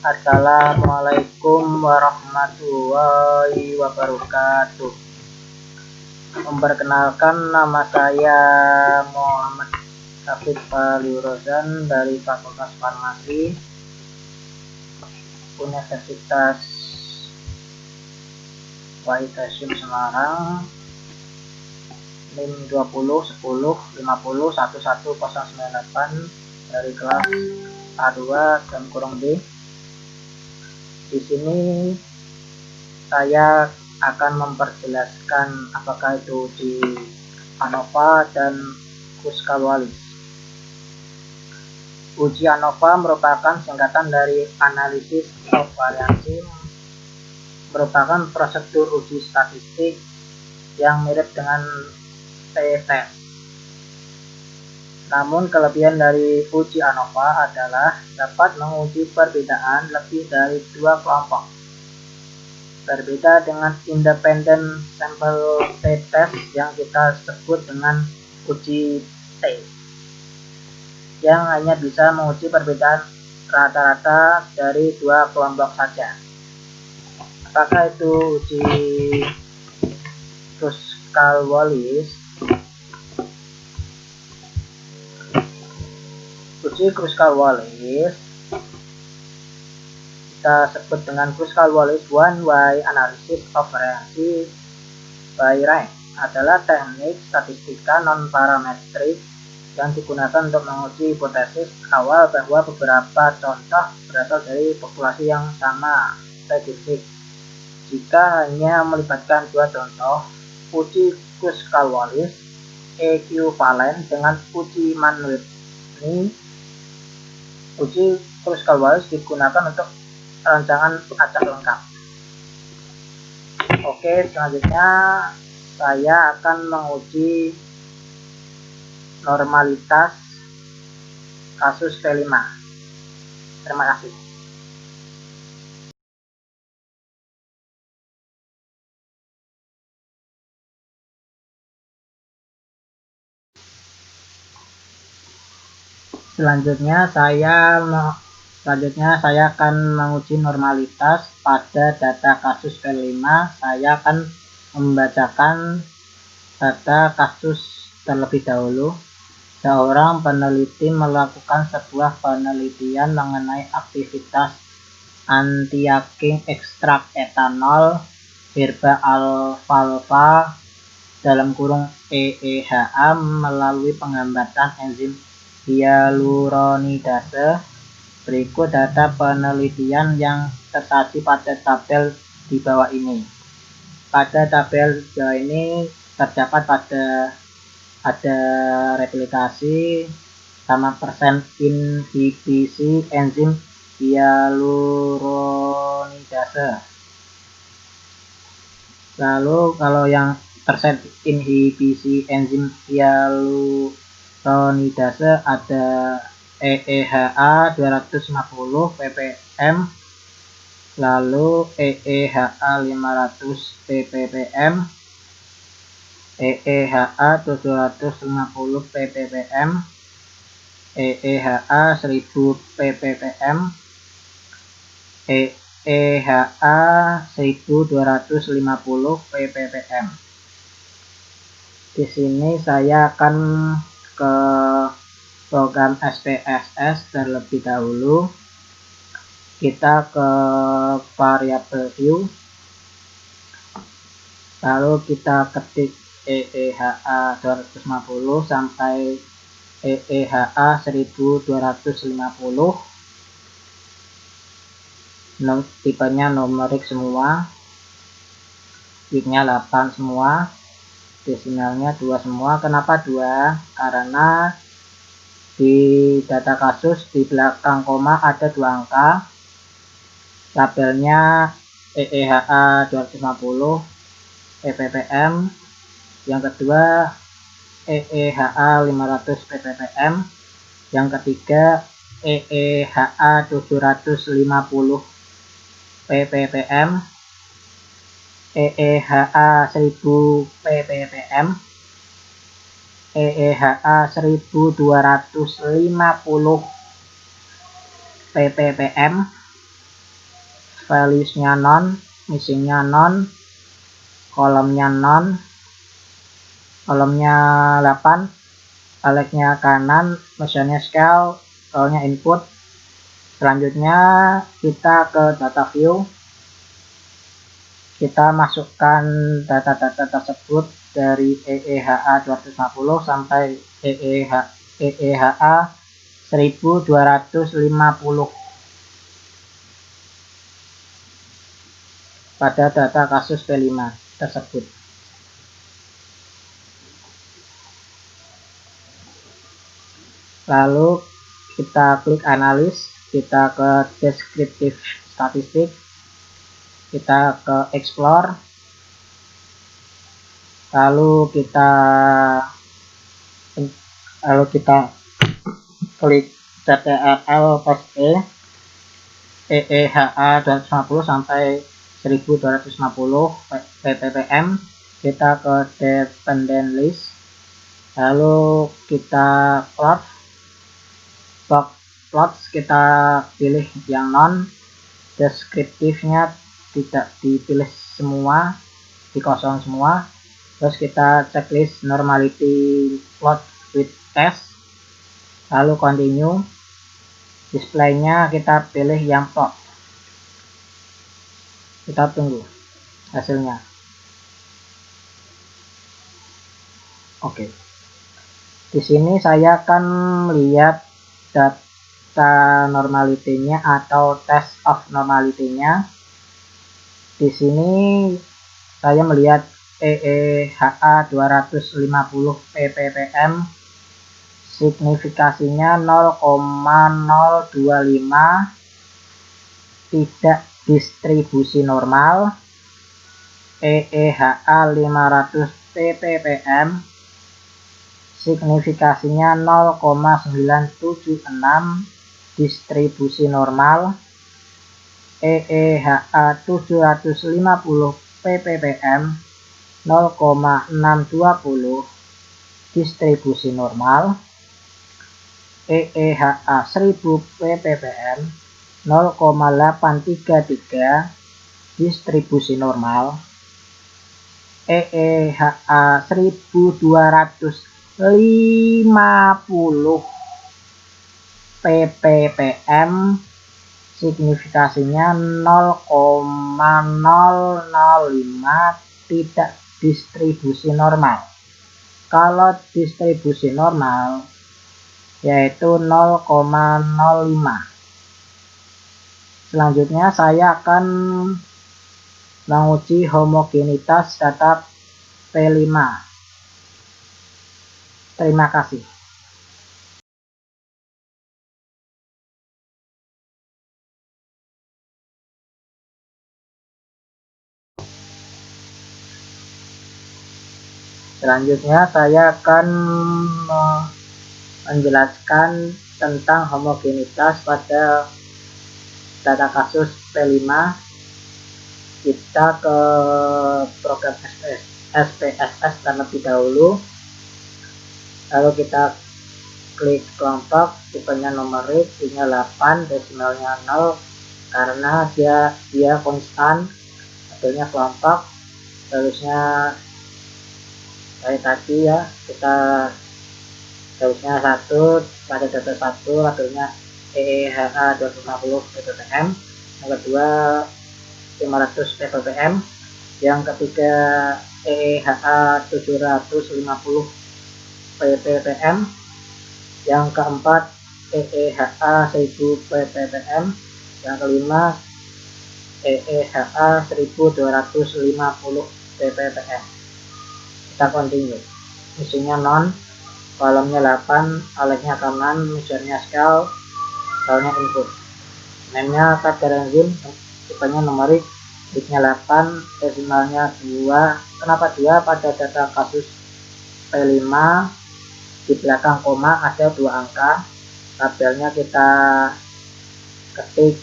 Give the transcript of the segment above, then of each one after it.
Assalamualaikum warahmatullahi wabarakatuh. Memperkenalkan, nama saya Muhammad Hafid Faliurozan dari Fakultas Farmasi Universitas Wahid Hasyim Semarang, NIM 20 10 50 11 098 dari kelas A2 dan kurung B. Di sini saya akan memperjelaskan apakah itu uji ANOVA dan Kruskal-Wallis. Uji ANOVA merupakan singkatan dari Analysis of Variance, merupakan prosedur uji statistik yang mirip dengan t-test. Namun kelebihan dari uji ANOVA adalah dapat menguji perbedaan lebih dari dua kelompok. Berbeda dengan independent sample t-test yang kita sebut dengan uji T, yang hanya bisa menguji perbedaan rata-rata dari dua kelompok saja. Apakah itu uji Kruskal-Wallis? Uji Kruskal-Wallis kita sebut dengan Kruskal-Wallis one-way analysis of variance by rank, adalah teknik statistika non-parametrik yang digunakan untuk menguji hipotesis awal bahwa beberapa contoh berasal dari populasi yang sama spesifik. Jika hanya melibatkan dua contoh, uji Kruskal-Wallis ekuivalen dengan uji Mann-Whitney. Uji Kruskal-Wallis digunakan untuk rancangan acak lengkap. Oke, selanjutnya saya akan menguji normalitas kasus P5. Terima kasih. Selanjutnya saya akan menguji normalitas pada data kasus P5. Saya akan membacakan data kasus terlebih dahulu. Seorang peneliti melakukan sebuah penelitian mengenai aktivitas anti-aging ekstrak etanol herba alfalfa (EEHA) melalui penghambatan enzim hyaluronidase. Berikut data penelitian yang tersaji pada tabel di bawah ini. Pada tabel di bawah ini terdapat ada replikasi sama persen inhibisi enzim hyaluronidase. Lalu kalau yang persen inhibisi enzim hyaluronidase ada EEHA 250 ppm, lalu EEHA 500 ppm, EEHA 750 ppm, EEHA 1000 ppm, EEHA 1250 ppm. Di sini saya akan ke program SPSS terlebih dahulu. Kita ke variable view, lalu kita ketik EEHA 250 sampai EEHA 1250. Tipenya numerik semua, bitnya 8 semua, desimalnya 2 semua. Kenapa 2? Karena di data kasus di belakang koma ada 2 angka. Tabelnya EEHA 250 ppm, yang kedua EEHA 500 ppm, yang ketiga EEHA 750 ppm, EEHA 1000 ppm, EEHA 1250 ppm, values-nya non, missing-nya non, kolomnya non, kolomnya 8, alex-nya kanan, measure-nya scale, row-nya input. Selanjutnya kita ke data view, kita masukkan data-data tersebut dari EEHA 250 sampai EEHA 1250 pada data kasus P5 tersebut. Lalu kita klik analis, kita ke descriptive statistik, kita ke explore, lalu kita klik CTRL + EEHA 250 sampai 1250 ppm, kita ke dependent list, lalu kita plot, kita pilih yang non, deskriptifnya tidak dipilih semua, dikosong semua. Terus kita checklist normality plot with test, lalu continue. Displaynya kita pilih yang plot, kita tunggu hasilnya. Oke, di sini saya akan melihat data normality-nya atau test of normality-nya. Di sini saya melihat EEHA 250 ppm, signifikasinya 0,025, tidak distribusi normal. EEHA 500 ppm, signifikasinya 0,976, distribusi normal. EEHA 750 ppm, 0,620, distribusi normal. EEHA 1000 ppm, 0,833, distribusi normal. EEHA 1250 ppm, signifikasinya 0,005, tidak distribusi normal. Kalau distribusi normal yaitu 0,05. Selanjutnya saya akan menguji homogenitas data P5. Terima kasih. Selanjutnya saya akan menjelaskan tentang homogenitas pada data kasus P5. Kita ke program SPSS terlebih dahulu, lalu kita klik kelompok, tipenya numerik, nya 8, desimalnya 0 karena dia konstan, hasilnya kelompok. Terusnya kayak tadi ya, kita terusnya 1 pada data 1, hasilnya EEHA 250 ppm, yang kedua 500 ppm, yang ketiga EEHA 750 ppm, yang keempat EEHA 1000 ppm, yang kelima EEHA 1250 ppm. Kita continue. Missingnya non, kolomnya 8, alex-nya kanan, measure-nya scale, row-nya input. Name-nya Kader enzim, tipenya numerik, bit-nya 8, desimalnya 2. Kenapa 2? Pada data kasus P5 di belakang koma ada 2 angka. Tabelnya kita ketik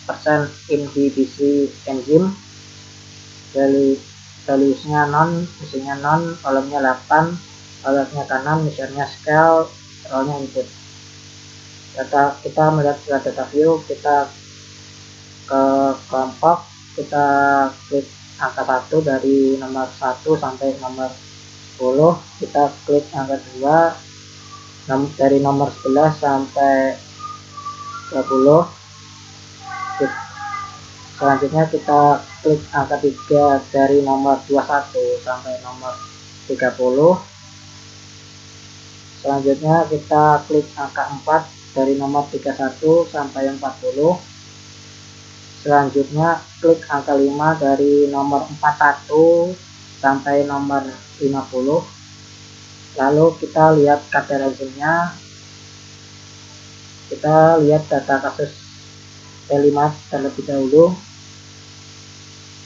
persen inhibisi enzim, values-nya non, missingnya non, kolomnya 8, alex-nya kanan, measure-nya scale, row-nya input. Kita melihat data view, kita ke kelompok, kita klik angka 1 dari nomor 1 sampai nomor 10, kita klik angka 2 dari nomor 11 sampai 20. Selanjutnya kita klik angka 3 dari nomor 21 sampai nomor 30. Selanjutnya kita klik angka 4 dari nomor 31 sampai 40. Selanjutnya klik angka 5 dari nomor 41 sampai nomor 50. Lalu kita lihat kategorinya. Kita lihat data kasus P5 terlebih dahulu.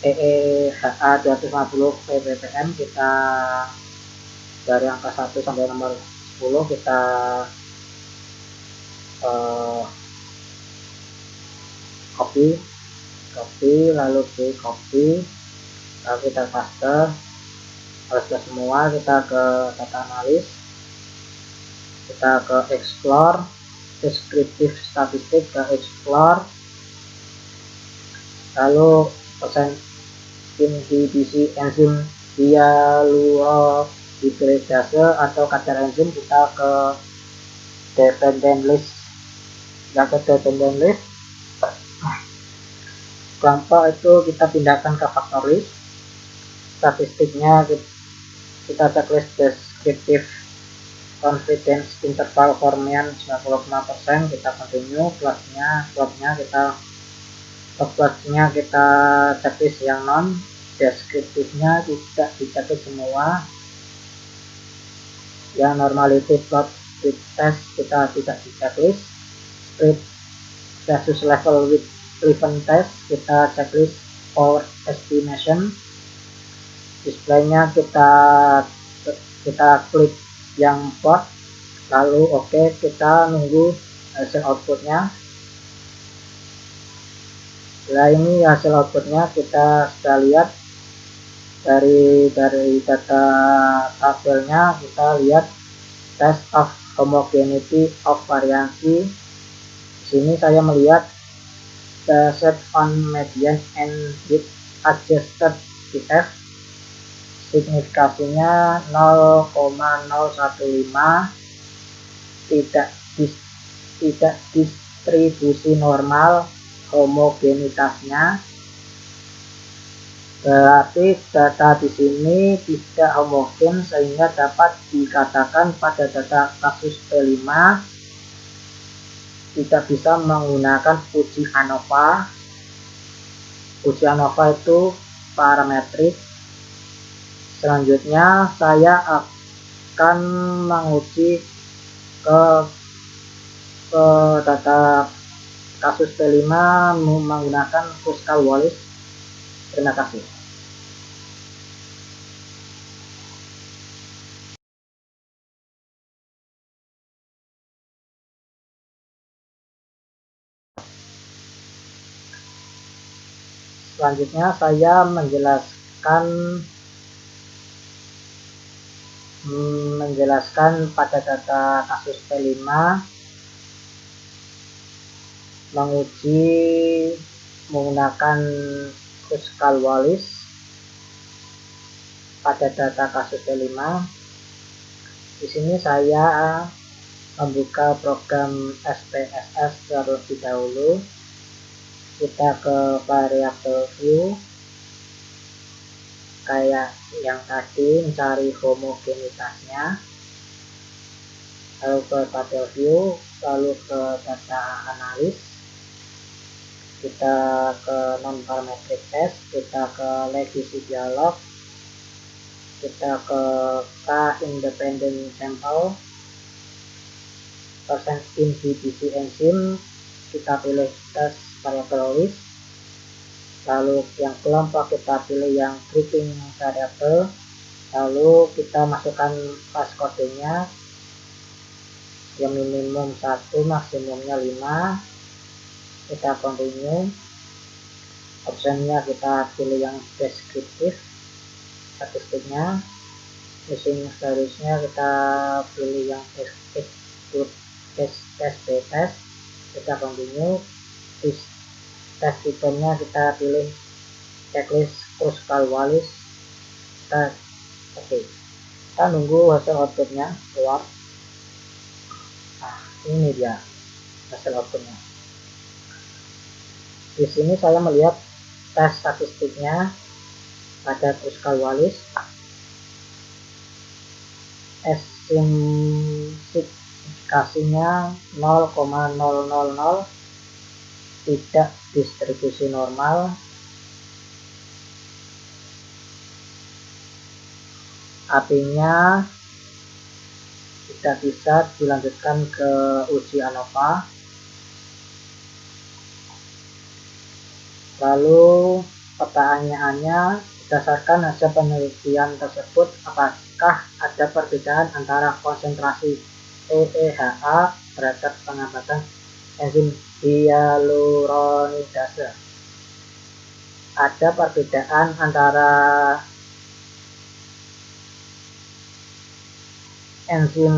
EEHA 250 ppm, kita dari angka 1 sampai nomor 10 kita copy, lalu di copy, lalu kita paste semua. Kita ke data analis, kita ke explore, deskriptif statistik, ke explore, lalu persen inhibisi enzim hyaluronhidratase atau kadar enzim, kita ke dependent list. Kelompok itu kita pindahkan ke factor list. Statistiknya kita checklist deskriptif confidence interval formian 95%, kita continue. Plotnya kita checklist yang non, deskriptifnya tidak dichecklist semua. Yang normality plot with test kita tidak dichecklist. Spread versus level with driven test kita checklist power estimation. Displaynya kita klik yang plot, lalu oke, kita nunggu hasil outputnya. Setelah ini hasil outputnya kita sudah lihat dari data tabelnya. Kita lihat test of homogeneity of variansi. Di sini saya melihat the set on median and with adjusted DF, signifikasinya 0,015, tidak distribusi normal homogenitasnya, berarti data di sini tidak homogen, sehingga dapat dikatakan pada data kasus P5 tidak bisa menggunakan uji ANOVA. Uji ANOVA itu parametrik. Selanjutnya saya akan menguji ke data kasus P5 menggunakan Kruskal-Wallis. Terima kasih. Selanjutnya saya menjelaskan pada data kasus P5 menguji menggunakan Kruskal-Wallis pada data kasus P5. Di sini saya membuka program SPSS terlebih dahulu. Kita ke variable view, kayak yang tadi mencari homogenitasnya, lalu ke tabel view, lalu ke data analis, kita ke non parametric test, kita ke legacy dialog, kita ke K independent sample, percent inhibisi enzim, kita pilih test variable list, lalu yang kelompok kita pilih yang grouping variable, lalu kita masukkan pas kodenya, yang minimum 1, maksimumnya 5, kita continue. Optionnya kita pilih yang deskriptif, statistiknya, missing valuesnya kita pilih yang test, kita continue. tes tipenya kita pilih checklist Kruskal-Wallis. Oke, kita nunggu hasil outputnya keluar. Nah, ini dia hasil outputnya. Di sini saya melihat tes statistiknya pada Kruskal-Wallis. Signifikasinya 0,000, tidak distribusi normal. Artinya tidak bisa dilanjutkan ke uji ANOVA. Lalu pertanyaannya, berdasarkan hasil penelitian tersebut, apakah ada perbedaan antara konsentrasi EEHA terhadap penghambatan enzim hyaluronidase? Ada perbedaan antara enzim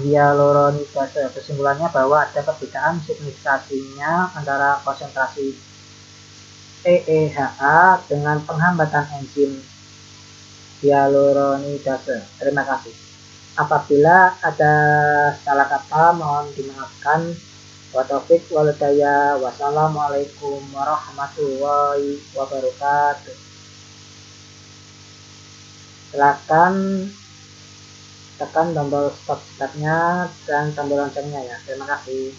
hyaluronidase. Kesimpulannya bahwa ada perbedaan signifikasinya antara konsentrasi EEHA dengan penghambatan enzim hyaluronidase. Terima kasih. Apabila ada salah kata mohon dimaafkan. Wa taufiq wal hidayah. Wassalamualaikum warahmatullahi wabarakatuh. Silakan tekan tombol subscribe-nya dan tombol loncengnya ya. Terima kasih.